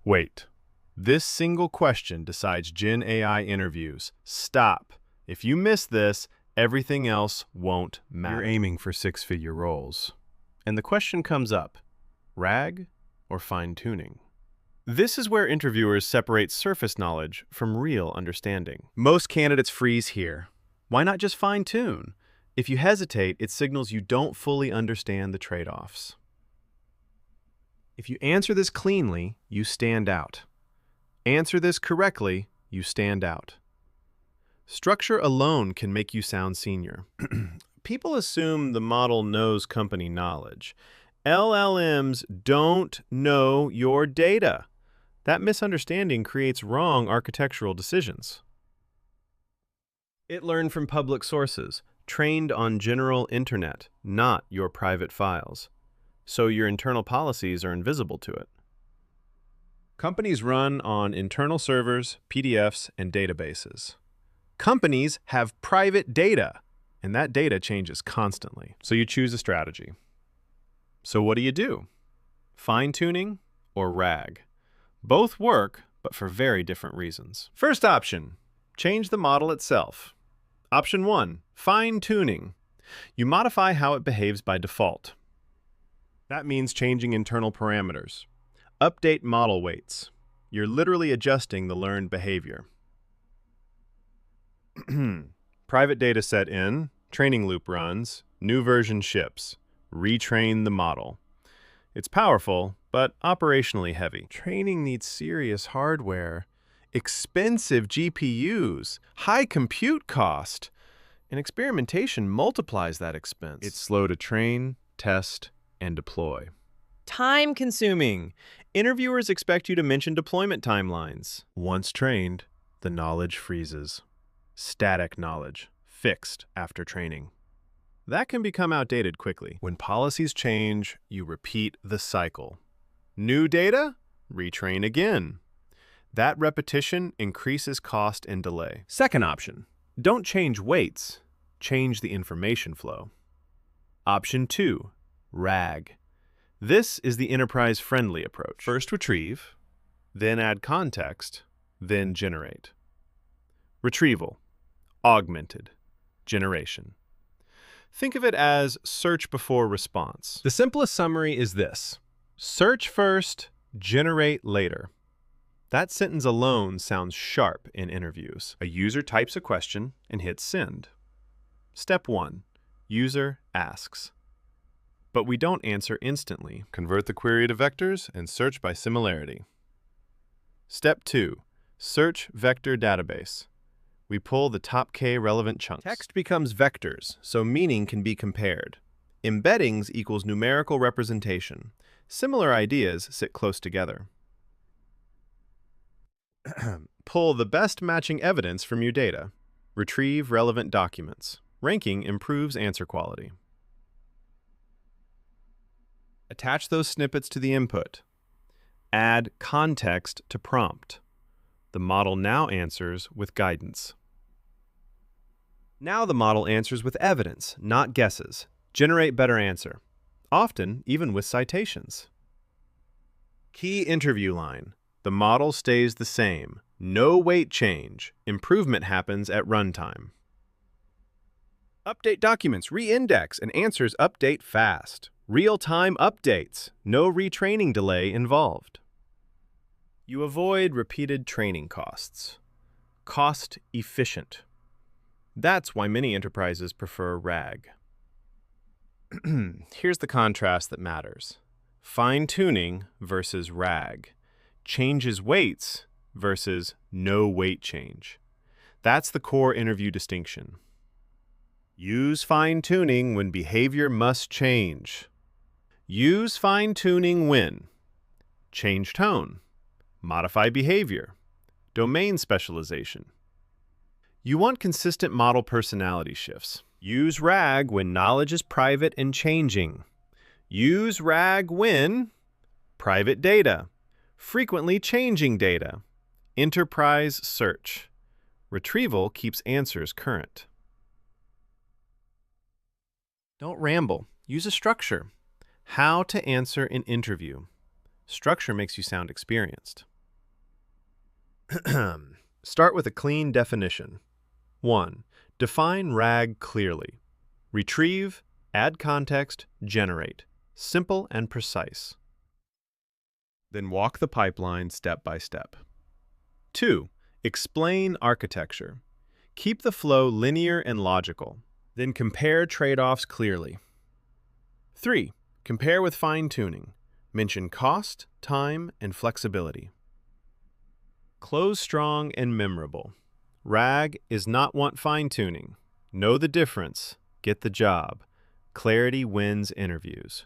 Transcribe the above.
Wait. This single question decides Gen AI interviews. Stop. If you miss this, everything else won't matter. You're aiming for six-figure roles. And the question comes up, RAG or fine-tuning? This is where interviewers separate surface knowledge from real understanding. Most candidates freeze here. Why not just fine-tune? If you hesitate, it signals you don't fully understand the trade-offs. If you answer this cleanly, you stand out. Answer this correctly, you stand out. Structure alone can make you sound senior. People assume the model knows company knowledge. LLMs don't know your data. That misunderstanding creates wrong architectural decisions. It learned from public sources, trained on general internet, not your private files. So your internal policies are invisible to it. Companies run on internal servers, PDFs, and databases. Companies have private data, and that data changes constantly. So you choose a strategy. So what do? Fine-tuning or RAG? Both work, but for very different reasons. First option, change the model itself. Option 1, fine-tuning. You modify how it behaves by default. That means changing internal parameters. Update model weights. You're literally adjusting the learned behavior. Private data set in, training loop runs, new version ships. Retrain the model. It's powerful, but operationally heavy. Training needs serious hardware, expensive GPUs, high compute cost, and experimentation multiplies that expense. It's slow to train, test, and deploy. Time-consuming. Interviewers expect you to mention deployment timelines. Once trained, the knowledge freezes. Static knowledge, fixed after training. That can become outdated quickly. When policies change, you repeat the cycle. New data? Retrain again. That repetition increases cost and delay. Second option, don't change weights, change the information flow. Option 2, RAG. This is the enterprise-friendly approach. First retrieve, then add context, then generate. Retrieval, augmented, generation. Think of it as search before response. The simplest summary is this: search first, generate later. That sentence alone sounds sharp in interviews. A user types a question and hits send. Step 1, user asks. But we don't answer instantly. Convert the query to vectors and search by similarity. Step 2, search vector database. We pull the top K relevant chunks. Text becomes vectors, so meaning can be compared. Embeddings equals numerical representation. Similar ideas sit close together. Pull the best matching evidence from your data. Retrieve relevant documents. Ranking improves answer quality. Attach those snippets to the input. Add context to prompt. The model now answers with guidance. Now the model answers with evidence, not guesses. Generate better answer, often even with citations. Key interview line. The model stays the same. No weight change. Improvement happens at runtime. Update documents, re-index, and answers update fast. Real-time updates. No retraining delay involved. You avoid repeated training costs. Cost efficient. That's why many enterprises prefer RAG. Here's the contrast that matters. Fine-tuning versus RAG. Changes weights versus no weight change. That's the core interview distinction. Use fine-tuning when behavior must change. Use fine-tuning when change tone, modify behavior, domain specialization. You want consistent model personality shifts. Use RAG when knowledge is private and changing. Use RAG when private data, frequently changing data, enterprise search. Retrieval keeps answers current. Don't ramble. Use a structure. How to answer an interview. Structure makes you sound experienced. Start with a clean definition. 1. Define RAG clearly. Retrieve, add context, generate. Simple and precise. Then walk the pipeline step by step. 2. Explain architecture. Keep the flow linear and logical. Then compare trade-offs clearly. 3. Compare with fine-tuning. Mention cost, time, and flexibility. Close strong and memorable. RAG is not want fine-tuning. Know the difference. Get the job. Clarity wins interviews.